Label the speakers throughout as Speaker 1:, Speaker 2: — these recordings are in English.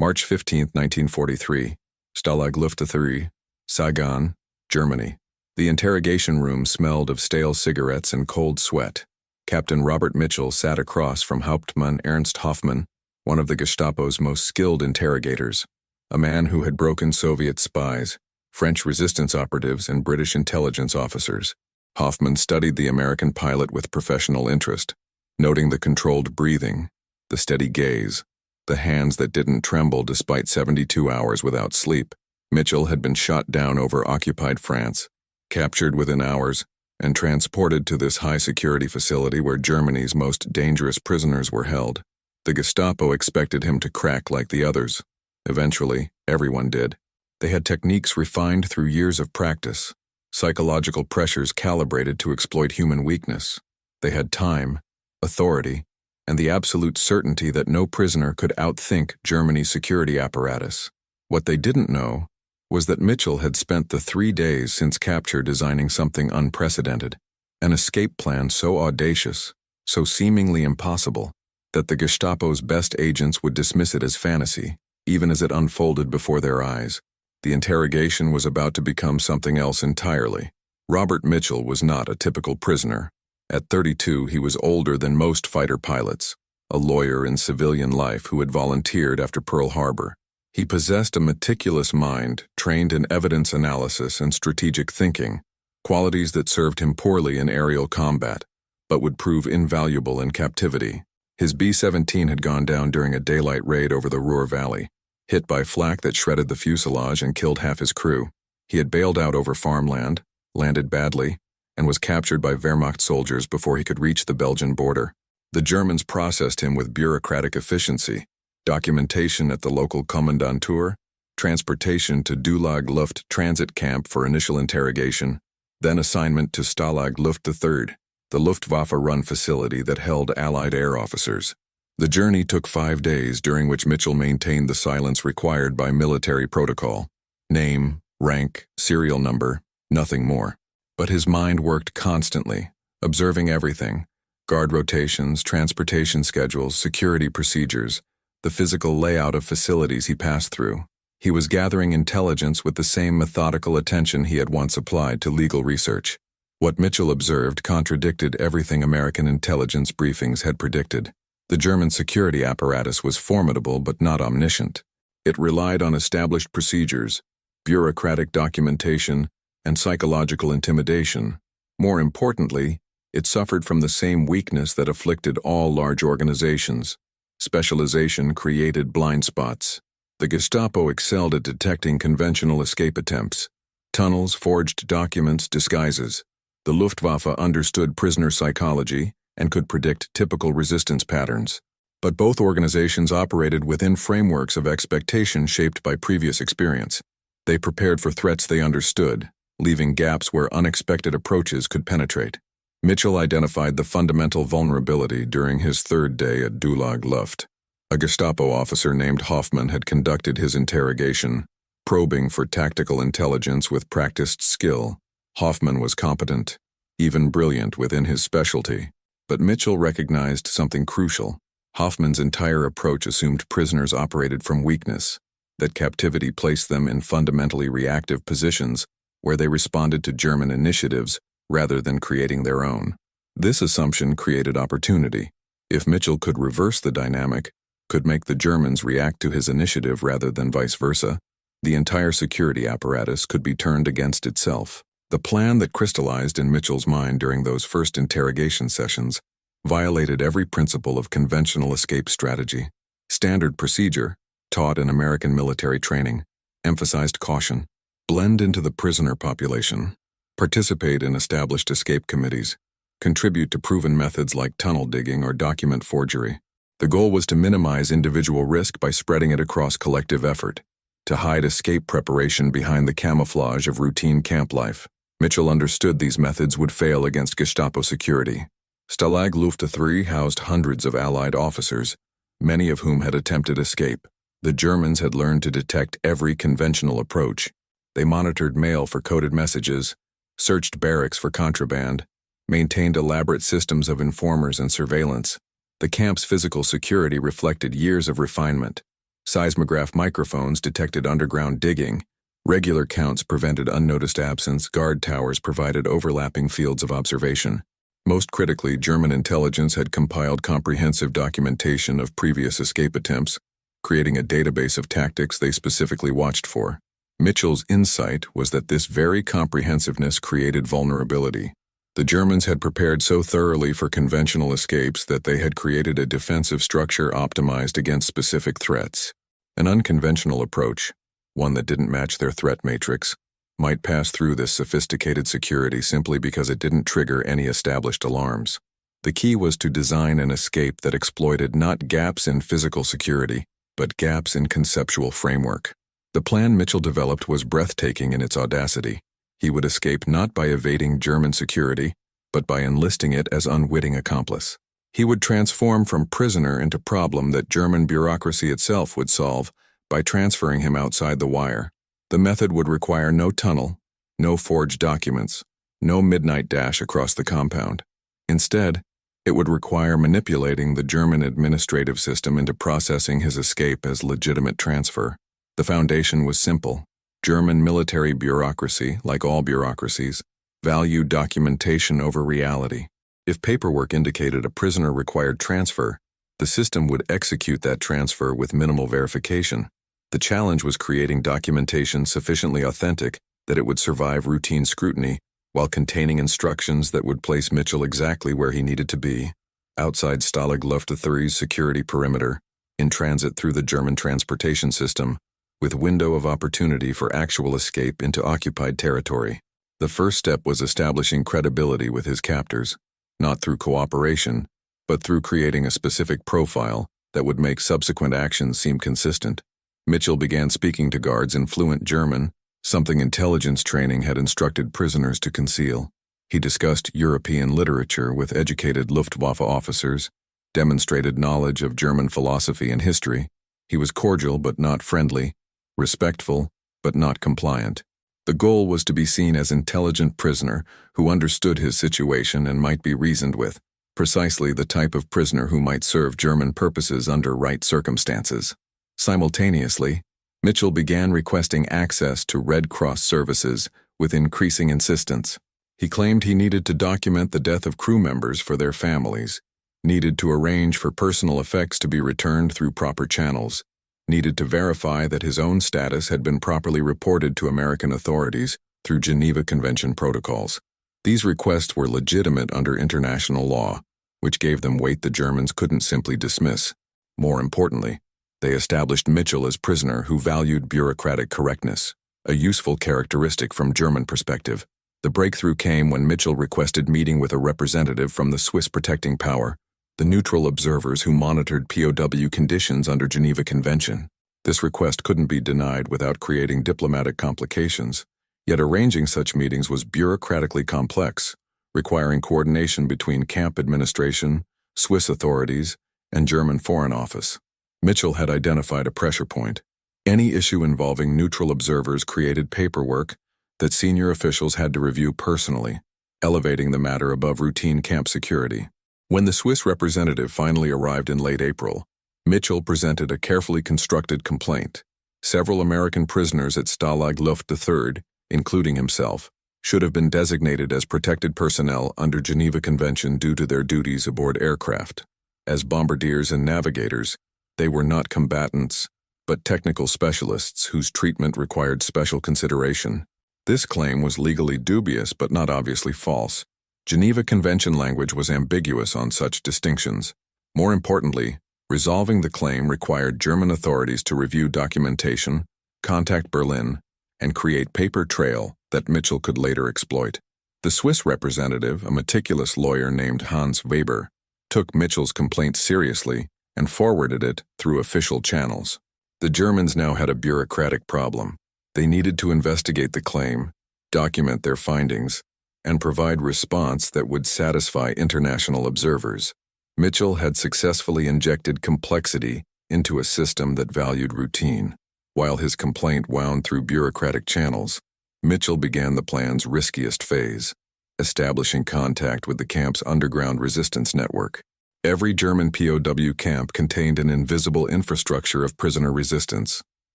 Speaker 1: March 15, 1943, Stalag Luft 3, Saigon, Germany. The interrogation room smelled of stale cigarettes and cold sweat. Captain Robert Mitchell sat across from Hauptmann Ernst Hoffmann, one of the Gestapo's most skilled interrogators, a man who had broken Soviet spies, French resistance operatives, and British intelligence officers. Hoffmann studied the American pilot with professional interest, noting the controlled breathing, the steady gaze, the hands that didn't tremble despite 72 hours without sleep. Mitchell had been shot down over occupied France, captured within hours, and transported to this high-security facility where Germany's most dangerous prisoners were held. The Gestapo expected him to crack like the others. Eventually, everyone did. They had techniques refined through years of practice, psychological pressures calibrated to exploit human weakness. They had time, authority, and the absolute certainty that no prisoner could outthink Germany's security apparatus. What they didn't know was that Mitchell had spent the 3 days since capture designing something unprecedented, an escape plan so audacious, so seemingly impossible, that the Gestapo's best agents would dismiss it as fantasy, even as it unfolded before their eyes. The interrogation was about to become something else entirely. Robert Mitchell was not a typical prisoner. At 32, he was older than most fighter pilots, a lawyer in civilian life who had volunteered after Pearl Harbor. He possessed a meticulous mind, trained in evidence analysis and strategic thinking, qualities that served him poorly in aerial combat, but would prove invaluable in captivity. His B-17 had gone down during a daylight raid over the Ruhr Valley, hit by flak that shredded the fuselage and killed half his crew. He had bailed out over farmland, landed badly, and was captured by Wehrmacht soldiers before he could reach the Belgian border. The Germans processed him with bureaucratic efficiency, documentation at the local Kommandantur, transportation to Dulag Luft transit camp for initial interrogation, then assignment to Stalag Luft III, the Luftwaffe-run facility that held Allied air officers. The journey took 5 days, during which Mitchell maintained the silence required by military protocol. Name, rank, serial number, nothing more. But his mind worked constantly, observing everything: guard rotations, transportation schedules, security procedures, the physical layout of facilities he passed through. He was gathering intelligence with the same methodical attention he had once applied to legal research. What Mitchell observed contradicted everything American intelligence briefings had predicted. The German security apparatus was formidable but not omniscient. It relied on established procedures, bureaucratic documentation, and psychological intimidation. More importantly, it suffered from the same weakness that afflicted all large organizations. Specialization created blind spots. The Gestapo excelled at detecting conventional escape attempts: tunnels, forged documents, disguises. The Luftwaffe understood prisoner psychology and could predict typical resistance patterns. But both organizations operated within frameworks of expectation shaped by previous experience. They prepared for threats they understood, leaving gaps where unexpected approaches could penetrate. Mitchell identified the fundamental vulnerability during his 3rd day at Dulag Luft. A Gestapo officer named Hoffmann had conducted his interrogation, probing for tactical intelligence with practiced skill. Hoffmann was competent, even brilliant within his specialty. But Mitchell recognized something crucial. Hoffmann's entire approach assumed prisoners operated from weakness, that captivity placed them in fundamentally reactive positions where they responded to German initiatives rather than creating their own. This assumption created opportunity. If Mitchell could reverse the dynamic, could make the Germans react to his initiative rather than vice versa, the entire security apparatus could be turned against itself. The plan that crystallized in Mitchell's mind during those first interrogation sessions violated every principle of conventional escape strategy. Standard procedure, taught in American military training, emphasized caution: blend into the prisoner population, participate in established escape committees, contribute to proven methods like tunnel digging or document forgery. The goal was to minimize individual risk by spreading it across collective effort, to hide escape preparation behind the camouflage of routine camp life. Mitchell understood these methods would fail against Gestapo security. Stalag Luft III housed hundreds of Allied officers, many of whom had attempted escape. The Germans had learned to detect every conventional approach. They monitored mail for coded messages, searched barracks for contraband, maintained elaborate systems of informers and surveillance. The camp's physical security reflected years of refinement, Seismograph microphones detected underground digging. Regular counts prevented unnoticed absence. Guard towers provided overlapping fields of observation. Most critically, German intelligence had compiled comprehensive documentation of previous escape attempts, creating a database of tactics they specifically watched for. Mitchell's insight was that this very comprehensiveness created vulnerability. The Germans had prepared so thoroughly for conventional escapes that they had created a defensive structure optimized against specific threats. An unconventional approach, one that didn't match their threat matrix, might pass through this sophisticated security simply because it didn't trigger any established alarms. The key was to design an escape that exploited not gaps in physical security, but gaps in conceptual framework. The plan Mitchell developed was breathtaking in its audacity. He would escape not by evading German security, but by enlisting it as unwitting accomplice. He would transform from prisoner into problem that German bureaucracy itself would solve by transferring him outside the wire. The method would require no tunnel, no forged documents, no midnight dash across the compound. Instead, it would require manipulating the German administrative system into processing his escape as legitimate transfer. The foundation was simple. German military bureaucracy, like all bureaucracies, valued documentation over reality. If paperwork indicated a prisoner required transfer, the system would execute that transfer with minimal verification. The challenge was creating documentation sufficiently authentic that it would survive routine scrutiny while containing instructions that would place Mitchell exactly where he needed to be, outside Stalag Luft 3's security perimeter, in transit through the German transportation system, with window of opportunity for actual escape into occupied territory. The first step was establishing credibility with his captors, not through cooperation, but through creating a specific profile that would make subsequent actions seem consistent. Mitchell began speaking to guards in fluent German, something intelligence training had instructed prisoners to conceal. He discussed European literature with educated Luftwaffe officers, demonstrated knowledge of German philosophy and history. He was cordial but not friendly, respectful but not compliant. The goal was to be seen as an intelligent prisoner who understood his situation and might be reasoned with, precisely the type of prisoner who might serve German purposes under right circumstances. Simultaneously, Mitchell began requesting access to Red Cross services with increasing insistence. He claimed he needed to document the death of crew members for their families, needed to arrange for personal effects to be returned through proper channels, needed to verify that his own status had been properly reported to American authorities through Geneva Convention protocols. These requests were legitimate under international law, which gave them weight the Germans couldn't simply dismiss. More importantly, they established Mitchell as prisoner who valued bureaucratic correctness, a useful characteristic from German perspective. The breakthrough came when Mitchell requested meeting with a representative from the Swiss protecting power, the neutral observers who monitored POW conditions under Geneva Convention. This request couldn't be denied without creating diplomatic complications, yet arranging such meetings was bureaucratically complex, requiring coordination between camp administration, Swiss authorities, and German Foreign Office. Mitchell had identified a pressure point. Any issue involving neutral observers created paperwork that senior officials had to review personally, elevating the matter above routine camp security. When the Swiss representative finally arrived in late April, Mitchell presented a carefully constructed complaint. Several American prisoners at Stalag Luft III, including himself, should have been designated as protected personnel under Geneva Convention due to their duties aboard aircraft. As bombardiers and navigators, they were not combatants, but technical specialists whose treatment required special consideration. This claim was legally dubious but not obviously false. Geneva Convention language was ambiguous on such distinctions. More importantly, resolving the claim required German authorities to review documentation, contact Berlin, and create paper trail that Mitchell could later exploit. The Swiss representative, a meticulous lawyer named Hans Weber, took Mitchell's complaint seriously and forwarded it through official channels. The Germans now had a bureaucratic problem. They needed to investigate the claim, document their findings, and provide response that would satisfy international observers. Mitchell had successfully injected complexity into a system that valued routine. While his complaint wound through bureaucratic channels, Mitchell began the plan's riskiest phase, establishing contact with the camp's underground resistance network. Every German POW camp contained an invisible infrastructure of prisoner resistance,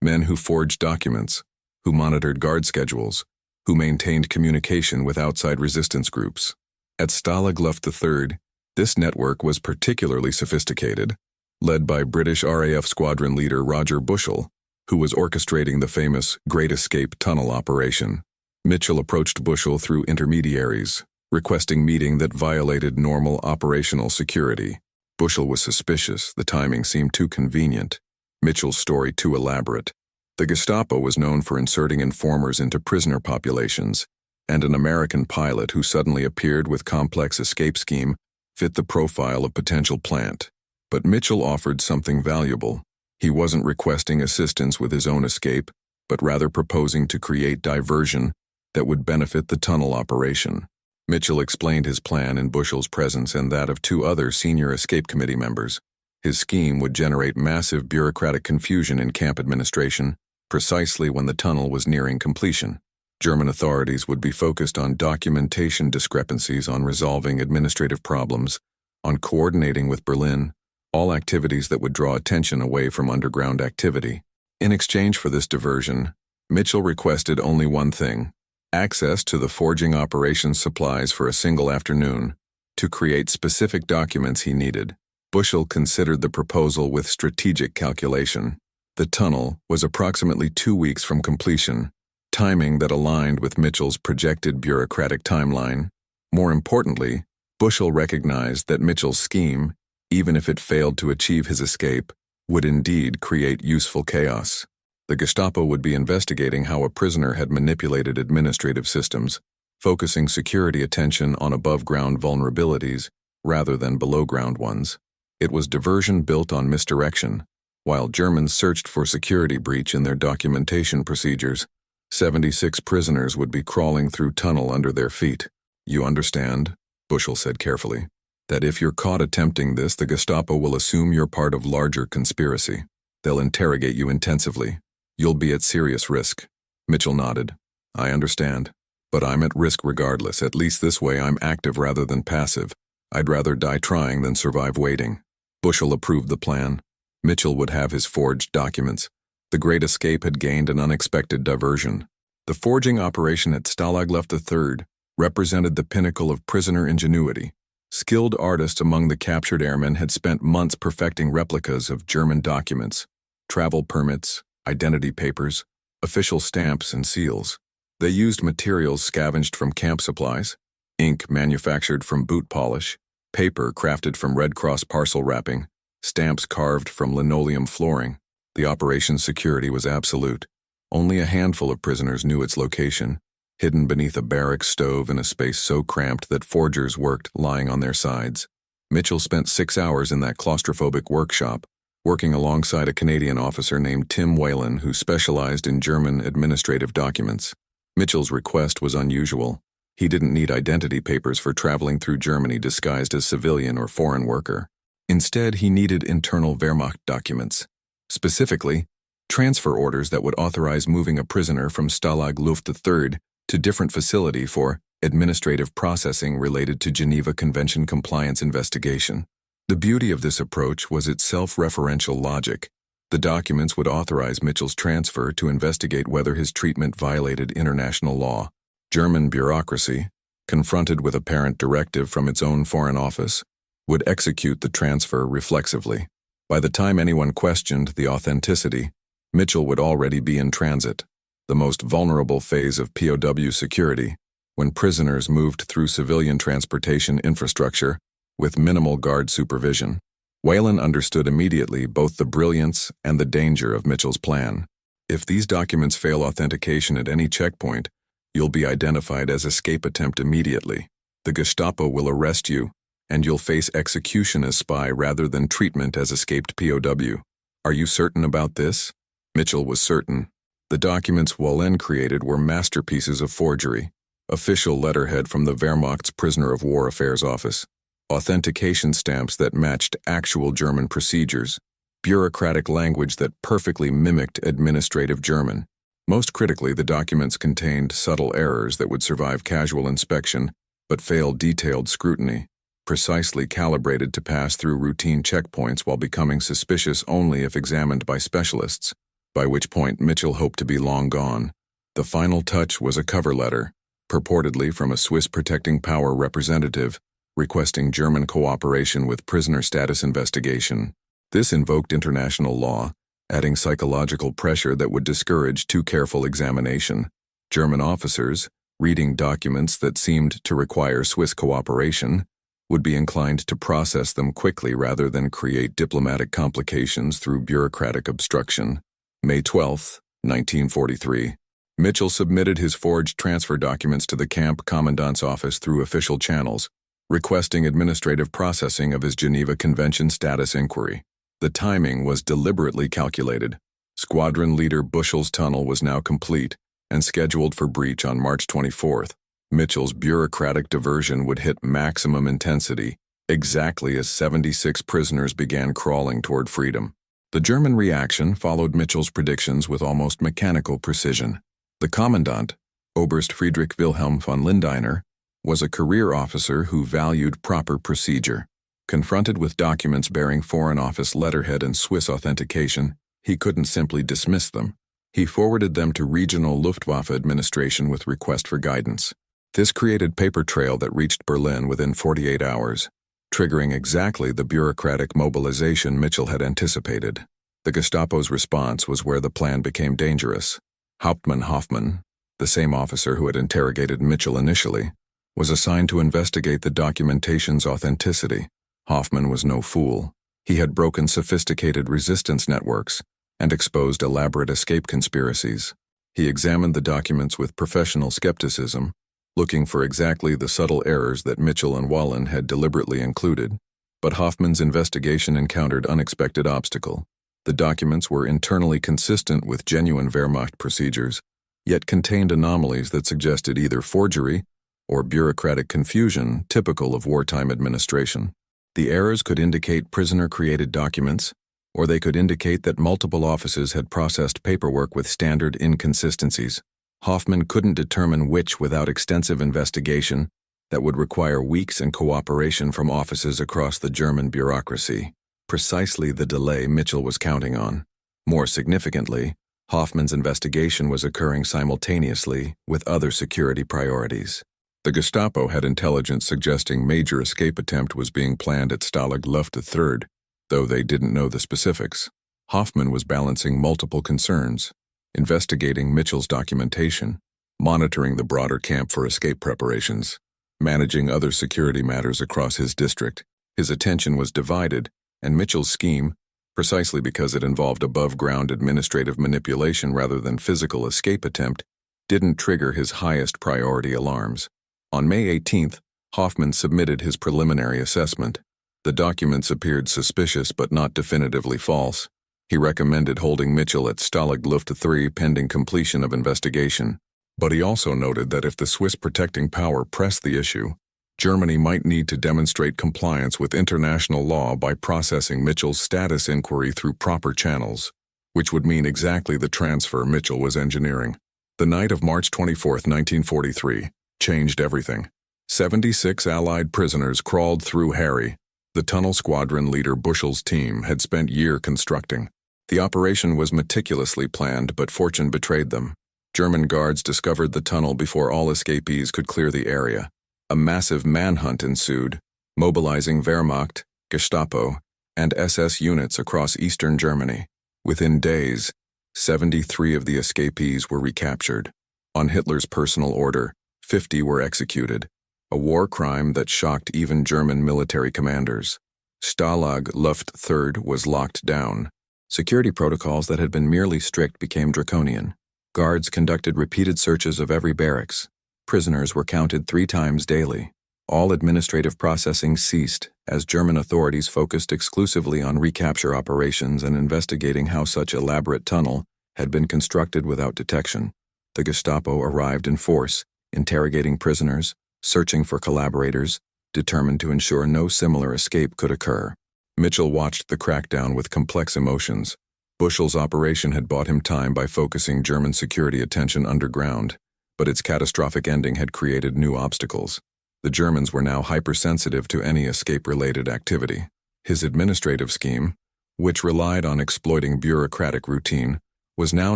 Speaker 1: men who forged documents, who monitored guard schedules, who maintained communication with outside resistance groups. At Stalag Luft III, this network was particularly sophisticated, led by British RAF squadron leader Roger Bushell, who was orchestrating the famous Great Escape Tunnel operation. Mitchell approached Bushell through intermediaries, requesting meeting that violated normal operational security. Bushell was suspicious, the timing seemed too convenient, Mitchell's story too elaborate. The Gestapo was known for inserting informers into prisoner populations, and an American pilot who suddenly appeared with complex escape scheme fit the profile of potential plant. But Mitchell offered something valuable. He wasn't requesting assistance with his own escape, but rather proposing to create diversion that would benefit the tunnel operation. Mitchell explained his plan in Bushell's presence and that of two other senior escape committee members. His scheme would generate massive bureaucratic confusion in camp administration, precisely when the tunnel was nearing completion. German authorities would be focused on documentation discrepancies, on resolving administrative problems, on coordinating with Berlin, all activities that would draw attention away from underground activity. In exchange for this diversion, Mitchell requested only one thing: access to the forging operations supplies for a single afternoon to create specific documents he needed. Bushell considered the proposal with strategic calculation. The tunnel was approximately 2 weeks from completion, timing that aligned with Mitchell's projected bureaucratic timeline. More importantly, Bushell recognized that Mitchell's scheme, even if it failed to achieve his escape, would indeed create useful chaos. The Gestapo would be investigating how a prisoner had manipulated administrative systems, focusing security attention on above-ground vulnerabilities rather than below-ground ones. It was diversion built on misdirection. While Germans searched for security breach in their documentation procedures, 76 prisoners would be crawling through tunnel under their feet. "You understand," Bushell said carefully, "that if you're caught attempting this, the Gestapo will assume you're part of larger conspiracy. They'll interrogate you intensively. You'll be at serious risk." Mitchell nodded. "I understand. But I'm at risk regardless. At least this way I'm active rather than passive. I'd rather die trying than survive waiting." Bushell approved the plan. Mitchell would have his forged documents. The Great Escape had gained an unexpected diversion. The forging operation at Stalag Luft III represented the pinnacle of prisoner ingenuity. Skilled artists among the captured airmen had spent months perfecting replicas of German documents, travel permits, identity papers, official stamps, and seals. They used materials scavenged from camp supplies, ink manufactured from boot polish, paper crafted from Red Cross parcel wrapping, stamps carved from linoleum flooring. The operation's security was absolute. Only a handful of prisoners knew its location, hidden beneath a barrack stove in a space so cramped that forgers worked lying on their sides. Mitchell spent 6 hours in that claustrophobic workshop, working alongside a Canadian officer named Tim Whalen who specialized in German administrative documents. Mitchell's request was unusual. He didn't need identity papers for traveling through Germany disguised as civilian or foreign worker. Instead, he needed internal Wehrmacht documents. Specifically, transfer orders that would authorize moving a prisoner from Stalag Luft III to different facility for administrative processing related to Geneva Convention compliance investigation. The beauty of this approach was its self-referential logic. The documents would authorize Mitchell's transfer to investigate whether his treatment violated international law. German bureaucracy, confronted with apparent directive from its own foreign office, would execute the transfer reflexively. By the time anyone questioned the authenticity, Mitchell would already be in transit, the most vulnerable phase of POW security, when prisoners moved through civilian transportation infrastructure with minimal guard supervision. Whalen understood immediately both the brilliance and the danger of Mitchell's plan. If these documents fail authentication at any checkpoint, you'll be identified as escape attempt immediately. The Gestapo will arrest you, and you'll face execution as spy rather than treatment as escaped POW. Are you certain about this? Mitchell was certain. The documents Whalen created were masterpieces of forgery. Official letterhead from the Wehrmacht's prisoner of war affairs office. Authentication stamps that matched actual German procedures. Bureaucratic language that perfectly mimicked administrative German. Most critically, the documents contained subtle errors that would survive casual inspection but fail detailed scrutiny. precisely calibrated to pass through routine checkpoints while becoming suspicious only if examined by specialists, by which point Mitchell hoped to be long gone. The final touch was a cover letter, purportedly from a Swiss protecting power representative, requesting German cooperation with prisoner status investigation. This invoked international law, adding psychological pressure that would discourage too careful examination. German officers, reading documents that seemed to require Swiss cooperation, would be inclined to process them quickly rather than create diplomatic complications through bureaucratic obstruction. May 12, 1943. Mitchell submitted his forged transfer documents to the camp commandant's office through official channels, requesting administrative processing of his Geneva Convention status inquiry. The timing was deliberately calculated. Squadron leader Bushell's tunnel was now complete and scheduled for breach on March 24th. Mitchell's bureaucratic diversion would hit maximum intensity, exactly as 76 prisoners began crawling toward freedom. The German reaction followed Mitchell's predictions with almost mechanical precision. The commandant, Oberst Friedrich Wilhelm von Lindeiner, was a career officer who valued proper procedure. Confronted with documents bearing Foreign Office letterhead and Swiss authentication, he couldn't simply dismiss them. He forwarded them to regional Luftwaffe administration with request for guidance. This created paper trail that reached Berlin within 48 hours, triggering exactly the bureaucratic mobilization Mitchell had anticipated. The Gestapo's response was where the plan became dangerous. Hauptmann Hoffmann, the same officer who had interrogated Mitchell initially, was assigned to investigate the documentation's authenticity. Hoffmann was no fool. He had broken sophisticated resistance networks and exposed elaborate escape conspiracies. He examined the documents with professional skepticism, looking for exactly the subtle errors that Mitchell and Wallen had deliberately included. But Hoffmann's investigation encountered unexpected obstacle. The documents were internally consistent with genuine Wehrmacht procedures, yet contained anomalies that suggested either forgery or bureaucratic confusion typical of wartime administration. The errors could indicate prisoner-created documents, or they could indicate that multiple offices had processed paperwork with standard inconsistencies. Hoffmann couldn't determine which without extensive investigation that would require weeks and cooperation from offices across the German bureaucracy. Precisely the delay Mitchell was counting on. More significantly, Hoffmann's investigation was occurring simultaneously with other security priorities. The Gestapo had intelligence suggesting major escape attempt was being planned at Stalag Luft III, though they didn't know the specifics. Hoffmann was balancing multiple concerns, investigating Mitchell's documentation, monitoring the broader camp for escape preparations, managing other security matters across his district. His attention was divided, and Mitchell's scheme, precisely because it involved above-ground administrative manipulation rather than physical escape attempt, didn't trigger his highest priority alarms. On May 18th, Hoffmann submitted his preliminary assessment. The documents appeared suspicious but not definitively false. He recommended holding Mitchell at Stalag Luft III pending completion of investigation. But he also noted that if the Swiss protecting power pressed the issue, Germany might need to demonstrate compliance with international law by processing Mitchell's status inquiry through proper channels, which would mean exactly the transfer Mitchell was engineering. The night of March 24, 1943, changed everything. 76 Allied prisoners crawled through Harry. The tunnel squadron leader Bushell's team had spent years constructing. The operation was meticulously planned, but fortune betrayed them. German guards discovered the tunnel before all escapees could clear the area. A massive manhunt ensued, mobilizing Wehrmacht, Gestapo, and SS units across eastern Germany. Within days, 73 of the escapees were recaptured. On Hitler's personal order, 50 were executed, a war crime that shocked even German military commanders. Stalag Luft III was locked down. Security protocols that had been merely strict became draconian. Guards conducted repeated searches of every barracks. Prisoners were counted 3 times daily. All administrative processing ceased as German authorities focused exclusively on recapture operations and investigating how such elaborate tunnel had been constructed without detection. The Gestapo arrived in force, interrogating prisoners, searching for collaborators, determined to ensure no similar escape could occur. Mitchell watched the crackdown with complex emotions. Bushell's operation had bought him time by focusing German security attention underground, but its catastrophic ending had created new obstacles. The Germans were now hypersensitive to any escape-related activity. His administrative scheme, which relied on exploiting bureaucratic routine, was now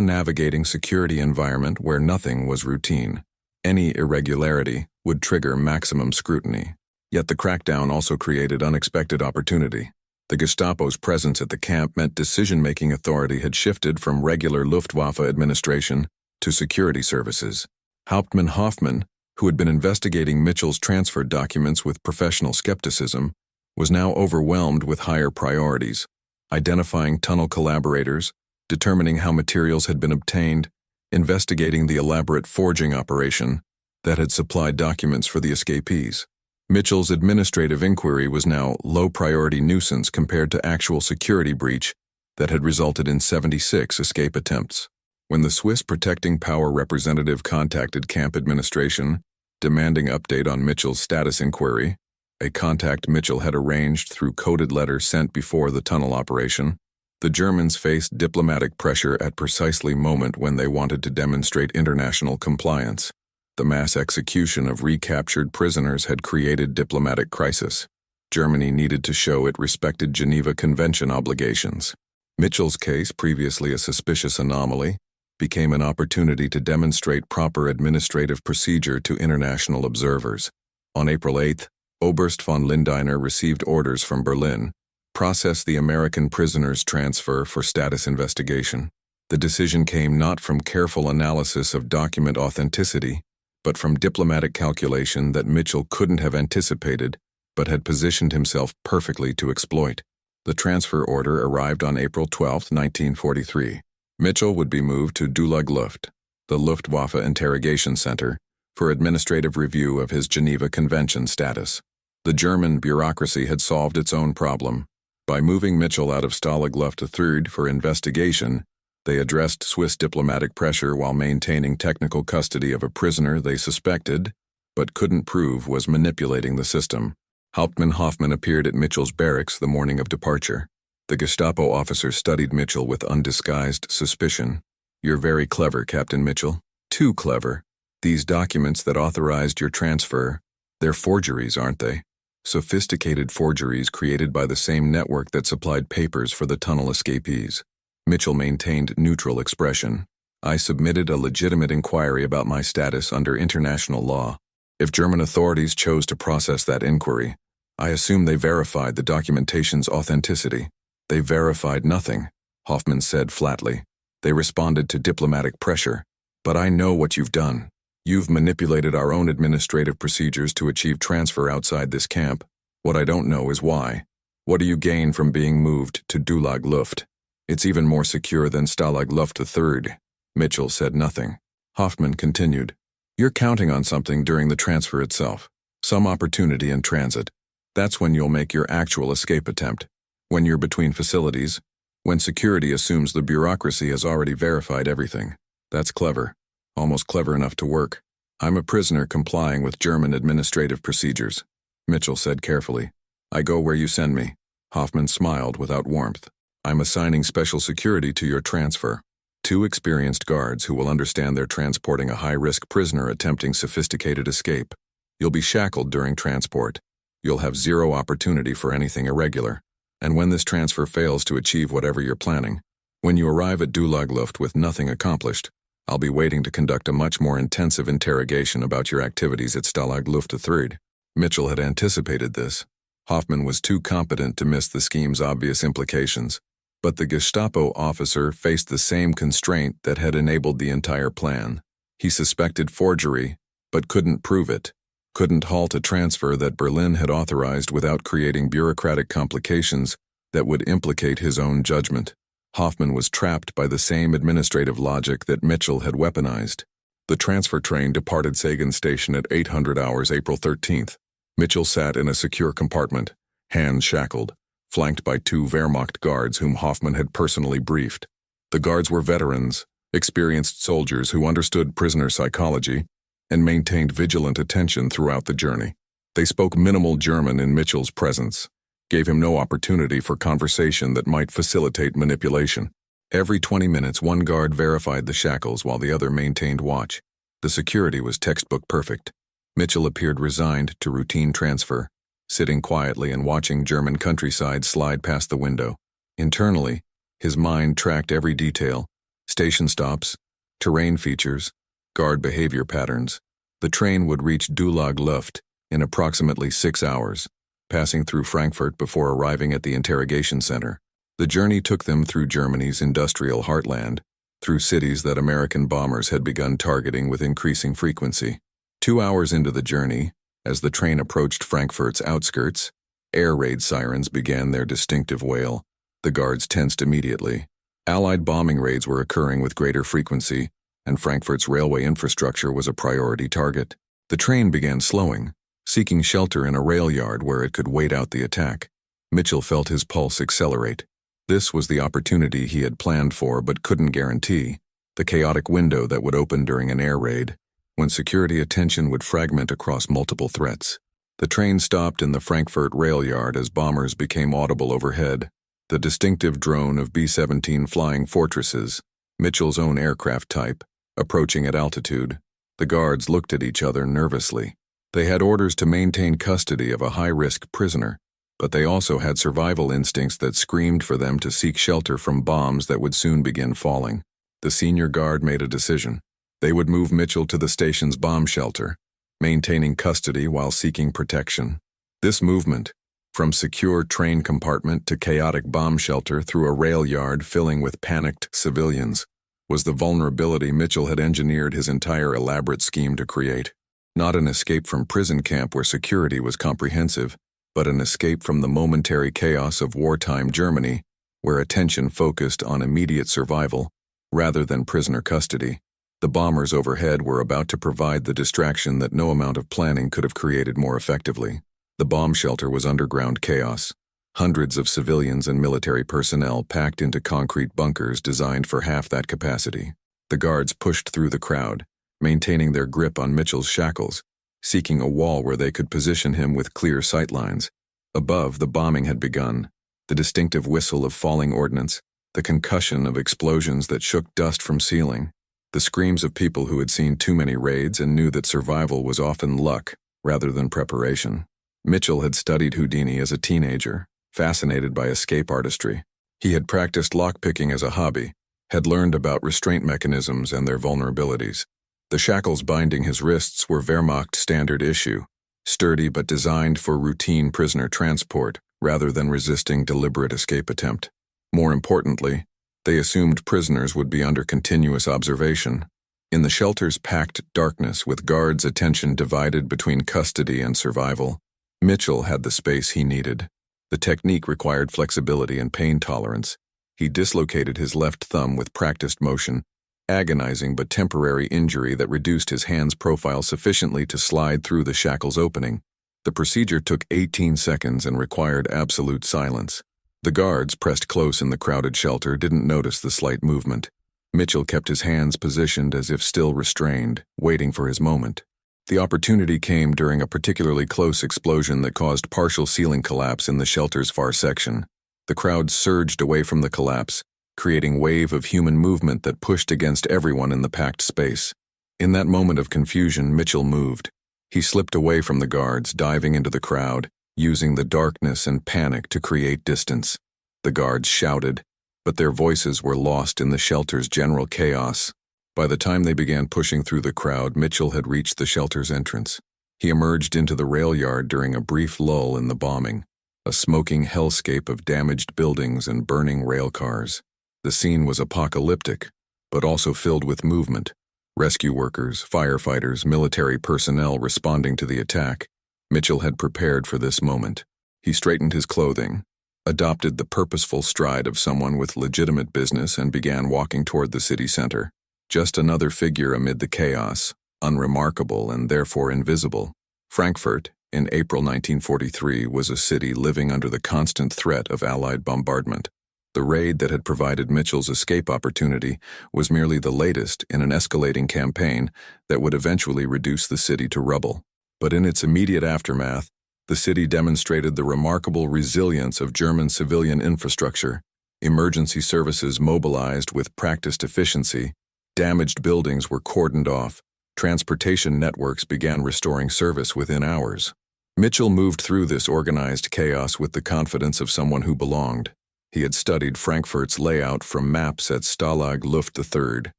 Speaker 1: navigating security environment where nothing was routine. Any irregularity would trigger maximum scrutiny. Yet the crackdown also created unexpected opportunity. The Gestapo's presence at the camp meant decision-making authority had shifted from regular Luftwaffe administration to security services. Hauptmann Hoffmann, who had been investigating Mitchell's transfer documents with professional skepticism, was now overwhelmed with higher priorities: identifying tunnel collaborators, determining how materials had been obtained, investigating the elaborate forging operation that had supplied documents for the escapees. Mitchell's administrative inquiry was now low-priority nuisance compared to actual security breach that had resulted in 76 escape attempts. When the Swiss Protecting Power representative contacted camp administration, demanding update on Mitchell's status inquiry, a contact Mitchell had arranged through coded letter sent before the tunnel operation, the Germans faced diplomatic pressure at precisely moment when they wanted to demonstrate international compliance. The mass execution of recaptured prisoners had created diplomatic crisis. Germany needed to show it respected Geneva Convention obligations. Mitchell's case, previously a suspicious anomaly, became an opportunity to demonstrate proper administrative procedure to international observers. On April 8, Oberst von Lindeiner received orders from Berlin: process the American prisoners' transfer for status investigation. The decision came not from careful analysis of document authenticity, but from diplomatic calculation that Mitchell couldn't have anticipated, but had positioned himself perfectly to exploit. The transfer order arrived on April 12, 1943. Mitchell would be moved to Dulag Luft, the Luftwaffe Interrogation Center, for administrative review of his Geneva Convention status. The German bureaucracy had solved its own problem. By moving Mitchell out of Stalag Luft III for investigation, they addressed Swiss diplomatic pressure while maintaining technical custody of a prisoner they suspected, but couldn't prove was manipulating the system. Hauptmann Hoffmann appeared at Mitchell's barracks the morning of departure. The Gestapo officer studied Mitchell with undisguised suspicion. "You're very clever, Captain Mitchell. Too clever. These documents that authorized your transfer, they're forgeries, aren't they? Sophisticated forgeries created by the same network that supplied papers for the tunnel escapees." Mitchell maintained neutral expression. "I submitted a legitimate inquiry about my status under international law. If German authorities chose to process that inquiry, I assume they verified the documentation's authenticity." "They verified nothing," Hoffmann said flatly. "They responded to diplomatic pressure. But I know what you've done. You've manipulated our own administrative procedures to achieve transfer outside this camp. What I don't know is why. What do you gain from being moved to Dulag Luft? It's even more secure than Stalag Luft III." Mitchell said nothing. Hoffmann continued, "You're counting on something during the transfer itself. Some opportunity in transit. That's when you'll make your actual escape attempt. When you're between facilities. When security assumes the bureaucracy has already verified everything. That's clever. Almost clever enough to work. I'm a prisoner complying with German administrative procedures," Mitchell said carefully. "I go where you send me." Hoffmann smiled without warmth. "I'm assigning special security to your transfer. 2 experienced guards who will understand they're transporting a high-risk prisoner attempting sophisticated escape. You'll be shackled during transport. You'll have 0 opportunity for anything irregular. And when this transfer fails to achieve whatever you're planning, when you arrive at Dulag Luft with nothing accomplished, I'll be waiting to conduct a much more intensive interrogation about your activities at Stalag Luft III." Mitchell had anticipated this. Hoffmann was too competent to miss the scheme's obvious implications. But the Gestapo officer faced the same constraint that had enabled the entire plan. He suspected forgery, but couldn't prove it. Couldn't halt a transfer that Berlin had authorized without creating bureaucratic complications that would implicate his own judgment. Hoffmann was trapped by the same administrative logic that Mitchell had weaponized. The transfer train departed Sagan Station at 800 hours April 13th. Mitchell sat in a secure compartment, hands shackled, flanked by 2 Wehrmacht guards whom Hoffmann had personally briefed. The guards were veterans, experienced soldiers who understood prisoner psychology and maintained vigilant attention throughout the journey. They spoke minimal German in Mitchell's presence, gave him no opportunity for conversation that might facilitate manipulation. Every 20 minutes, one guard verified the shackles while the other maintained watch. The security was textbook perfect. Mitchell appeared resigned to routine transfer, sitting quietly and watching German countryside slide past the window. Internally, his mind tracked every detail: station stops, terrain features, guard behavior patterns. The train would reach Dulag Luft in approximately 6 hours, passing through Frankfurt before arriving at the interrogation center. The journey took them through Germany's industrial heartland, through cities that American bombers had begun targeting with increasing frequency. 2 hours into the journey, as the train approached Frankfurt's outskirts, air raid sirens began their distinctive wail. The guards tensed immediately. Allied bombing raids were occurring with greater frequency, and Frankfurt's railway infrastructure was a priority target. The train began slowing, seeking shelter in a rail yard where it could wait out the attack. Mitchell felt his pulse accelerate. This was the opportunity he had planned for but couldn't guarantee, the chaotic window that would open during an air raid, when security attention would fragment across multiple threats. The train stopped in the Frankfurt rail yard as bombers became audible overhead. The distinctive drone of B-17 Flying Fortresses, Mitchell's own aircraft type, approaching at altitude. The guards looked at each other nervously. They had orders to maintain custody of a high-risk prisoner, but they also had survival instincts that screamed for them to seek shelter from bombs that would soon begin falling. The senior guard made a decision. They would move Mitchell to the station's bomb shelter, maintaining custody while seeking protection. This movement, from secure train compartment to chaotic bomb shelter through a rail yard filling with panicked civilians, was the vulnerability Mitchell had engineered his entire elaborate scheme to create. Not an escape from prison camp where security was comprehensive, but an escape from the momentary chaos of wartime Germany, where attention focused on immediate survival rather than prisoner custody. The bombers overhead were about to provide the distraction that no amount of planning could have created more effectively. The bomb shelter was underground chaos. Hundreds of civilians and military personnel packed into concrete bunkers designed for half that capacity. The guards pushed through the crowd, maintaining their grip on Mitchell's shackles, seeking a wall where they could position him with clear sightlines. Above, the bombing had begun. The distinctive whistle of falling ordnance, the concussion of explosions that shook dust from ceiling, the screams of people who had seen too many raids and knew that survival was often luck rather than preparation. Mitchell had studied Houdini as a teenager, fascinated by escape artistry. He had practiced lockpicking as a hobby, had learned about restraint mechanisms and their vulnerabilities. The shackles binding his wrists were Wehrmacht standard issue, sturdy but designed for routine prisoner transport rather than resisting deliberate escape attempt. More importantly, they assumed prisoners would be under continuous observation. In the shelter's packed darkness with guards' attention divided between custody and survival, Mitchell had the space he needed. The technique required flexibility and pain tolerance. He dislocated his left thumb with practiced motion, agonizing but temporary injury that reduced his hand's profile sufficiently to slide through the shackle's opening. The procedure took 18 seconds and required absolute silence. The guards, pressed close in the crowded shelter, didn't notice the slight movement. Mitchell kept his hands positioned as if still restrained, waiting for his moment. The opportunity came during a particularly close explosion that caused partial ceiling collapse in the shelter's far section. The crowd surged away from the collapse, creating a wave of human movement that pushed against everyone in the packed space. In that moment of confusion, Mitchell moved. He slipped away from the guards, diving into the crowd, using the darkness and panic to create distance. The guards shouted, but their voices were lost in the shelter's general chaos. By the time they began pushing through the crowd, Mitchell had reached the shelter's entrance. He emerged into the rail yard during a brief lull in the bombing, a smoking hellscape of damaged buildings and burning rail cars. The scene was apocalyptic, but also filled with movement. Rescue workers, firefighters, military personnel responding to the attack. Mitchell had prepared for this moment. He straightened his clothing, adopted the purposeful stride of someone with legitimate business, and began walking toward the city center. Just another figure amid the chaos, unremarkable and therefore invisible. Frankfurt, in April 1943, was a city living under the constant threat of Allied bombardment. The raid that had provided Mitchell's escape opportunity was merely the latest in an escalating campaign that would eventually reduce the city to rubble. But in its immediate aftermath, the city demonstrated the remarkable resilience of German civilian infrastructure. Emergency services mobilized with practiced efficiency. Damaged buildings were cordoned off. Transportation networks began restoring service within hours. Mitchell moved through this organized chaos with the confidence of someone who belonged. He had studied Frankfurt's layout from maps at Stalag Luft III,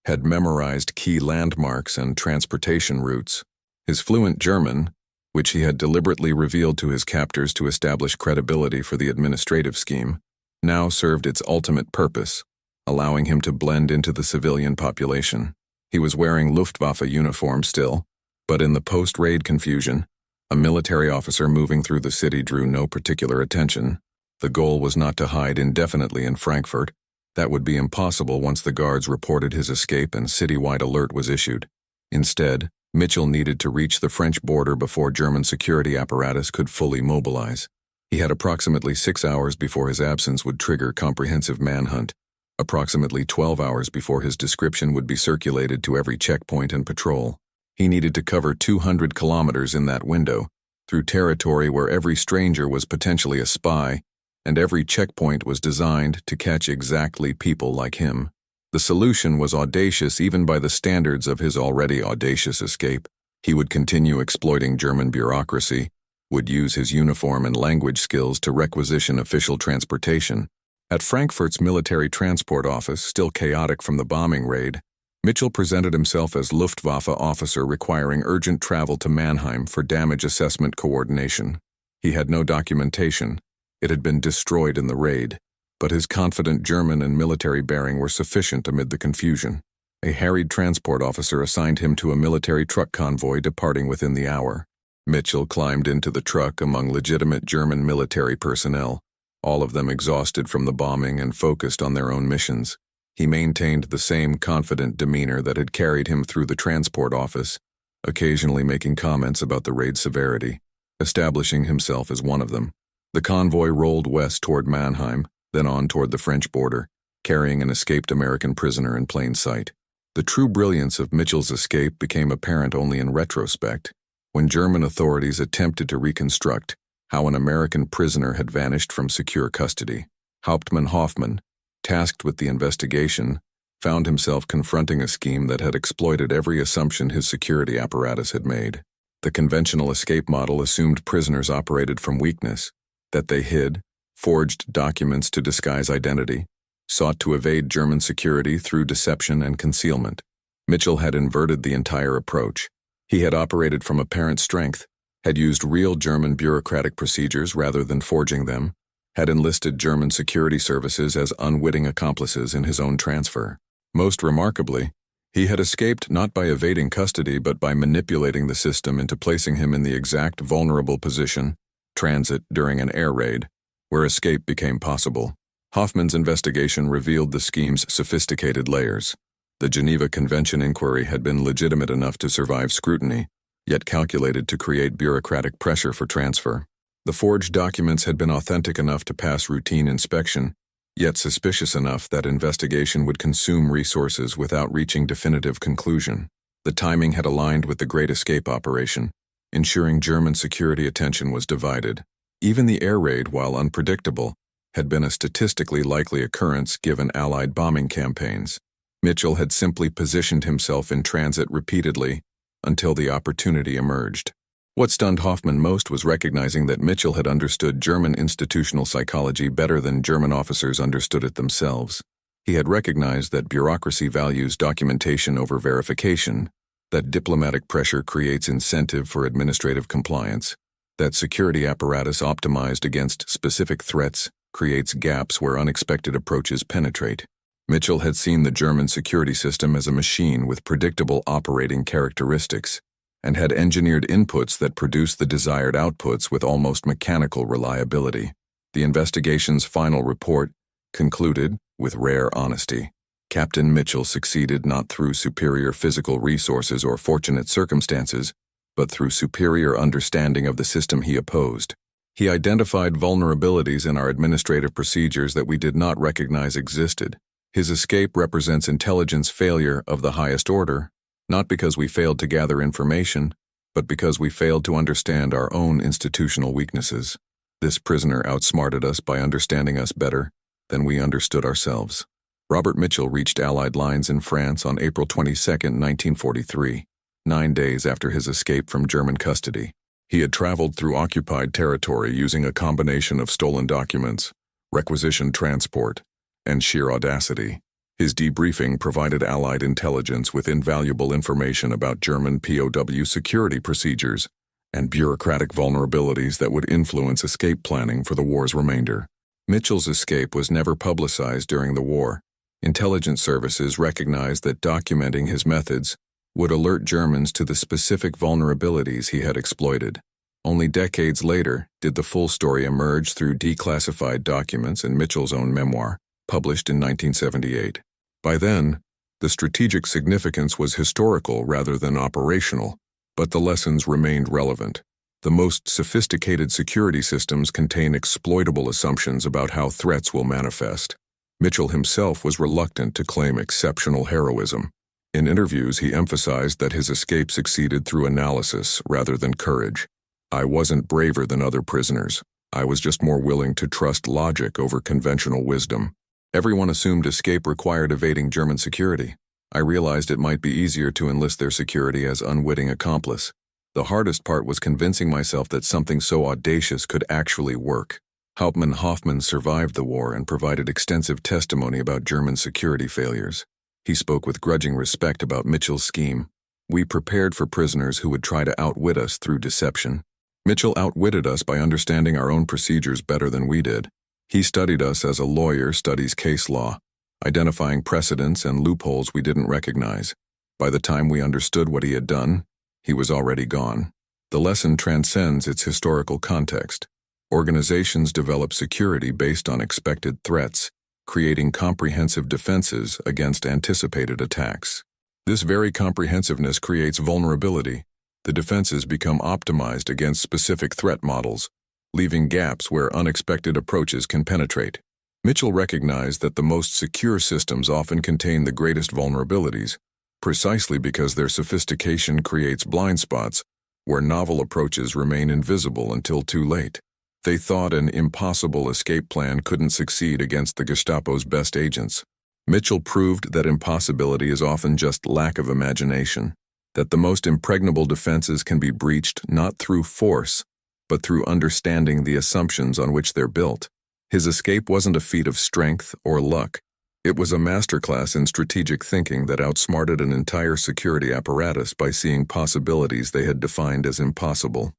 Speaker 1: had memorized key landmarks and transportation routes. His fluent German, which he had deliberately revealed to his captors to establish credibility for the administrative scheme, now served its ultimate purpose, allowing him to blend into the civilian population. He was wearing Luftwaffe uniform still, but in the post-raid confusion, a military officer moving through the city drew no particular attention. The goal was not to hide indefinitely in Frankfurt. That would be impossible once the guards reported his escape and citywide alert was issued. Instead, Mitchell needed to reach the French border before German security apparatus could fully mobilize. He had approximately 6 hours before his absence would trigger comprehensive manhunt, approximately 12 hours before his description would be circulated to every checkpoint and patrol. He needed to cover 200 kilometers in that window, through territory where every stranger was potentially a spy, and every checkpoint was designed to catch exactly people like him. The solution was audacious even by the standards of his already audacious escape. He would continue exploiting German bureaucracy, would use his uniform and language skills to requisition official transportation. At Frankfurt's military transport office, still chaotic from the bombing raid, Mitchell presented himself as Luftwaffe officer requiring urgent travel to Mannheim for damage assessment coordination. He had no documentation. It had been destroyed in the raid, but his confident German and military bearing were sufficient amid the confusion. A harried transport officer assigned him to a military truck convoy departing within the hour. Mitchell climbed into the truck among legitimate German military personnel, all of them exhausted from the bombing and focused on their own missions. He maintained the same confident demeanor that had carried him through the transport office, occasionally making comments about the raid's severity, establishing himself as one of them. The convoy rolled west toward Mannheim, then on toward the French border, carrying an escaped American prisoner in plain sight. The true brilliance of Mitchell's escape became apparent only in retrospect, when German authorities attempted to reconstruct how an American prisoner had vanished from secure custody. Hauptmann Hoffmann, tasked with the investigation, found himself confronting a scheme that had exploited every assumption his security apparatus had made. The conventional escape model assumed prisoners operated from weakness, that they hid, forged documents to disguise identity, sought to evade German security through deception and concealment. Mitchell had inverted the entire approach. He had operated from apparent strength, had used real German bureaucratic procedures rather than forging them, had enlisted German security services as unwitting accomplices in his own transfer. Most remarkably, he had escaped not by evading custody but by manipulating the system into placing him in the exact vulnerable position, transit during an air raid, where escape became possible. Hoffmann's investigation revealed the scheme's sophisticated layers. The Geneva Convention inquiry had been legitimate enough to survive scrutiny, yet calculated to create bureaucratic pressure for transfer. The forged documents had been authentic enough to pass routine inspection, yet suspicious enough that investigation would consume resources without reaching definitive conclusion. The timing had aligned with the Great Escape operation, ensuring German security attention was divided. Even the air raid, while unpredictable, had been a statistically likely occurrence given Allied bombing campaigns. Mitchell had simply positioned himself in transit repeatedly until the opportunity emerged. What stunned Hoffmann most was recognizing that Mitchell had understood German institutional psychology better than German officers understood it themselves. He had recognized that bureaucracy values documentation over verification, that diplomatic pressure creates incentive for administrative compliance, that security apparatus optimized against specific threats creates gaps where unexpected approaches penetrate. Mitchell had seen the German security system as a machine with predictable operating characteristics, and had engineered inputs that produced the desired outputs with almost mechanical reliability. The investigation's final report concluded with rare honesty. Captain Mitchell succeeded not through superior physical resources or fortunate circumstances, but through superior understanding of the system he opposed. He identified vulnerabilities in our administrative procedures that we did not recognize existed. His escape represents intelligence failure of the highest order, not because we failed to gather information, but because we failed to understand our own institutional weaknesses. This prisoner outsmarted us by understanding us better than we understood ourselves. Robert Mitchell reached Allied lines in France on April 22, 1943. 9 days after his escape from German custody. He had traveled through occupied territory using a combination of stolen documents, requisitioned transport, and sheer audacity. His debriefing provided Allied intelligence with invaluable information about German POW security procedures and bureaucratic vulnerabilities that would influence escape planning for the war's remainder. Mitchell's escape was never publicized during the war. Intelligence services recognized that documenting his methods would alert Germans to the specific vulnerabilities he had exploited. Only decades later did the full story emerge through declassified documents in Mitchell's own memoir, published in 1978. By then, the strategic significance was historical rather than operational, but the lessons remained relevant. The most sophisticated security systems contain exploitable assumptions about how threats will manifest. Mitchell himself was reluctant to claim exceptional heroism. In interviews, he emphasized that his escape succeeded through analysis rather than courage. "I wasn't braver than other prisoners. I was just more willing to trust logic over conventional wisdom." Everyone assumed escape required evading German security. I realized it might be easier to enlist their security as unwitting accomplice. The hardest part was convincing myself that something so audacious could actually work. Hauptmann Hoffmann survived the war and provided extensive testimony about German security failures. He spoke with grudging respect about Mitchell's scheme. "We prepared for prisoners who would try to outwit us through deception. Mitchell outwitted us by understanding our own procedures better than we did. He studied us as a lawyer studies case law, identifying precedents and loopholes we didn't recognize. By the time we understood what he had done, he was already gone." The lesson transcends its historical context. Organizations develop security based on expected threats, creating comprehensive defenses against anticipated attacks. This very comprehensiveness creates vulnerability. The defenses become optimized against specific threat models, leaving gaps where unexpected approaches can penetrate. Mitchell recognized that the most secure systems often contain the greatest vulnerabilities, precisely because their sophistication creates blind spots where novel approaches remain invisible until too late. They thought an impossible escape plan couldn't succeed against the Gestapo's best agents. Mitchell proved that impossibility is often just lack of imagination, that the most impregnable defenses can be breached not through force, but through understanding the assumptions on which they're built. His escape wasn't a feat of strength or luck. It was a masterclass in strategic thinking that outsmarted an entire security apparatus by seeing possibilities they had defined as impossible.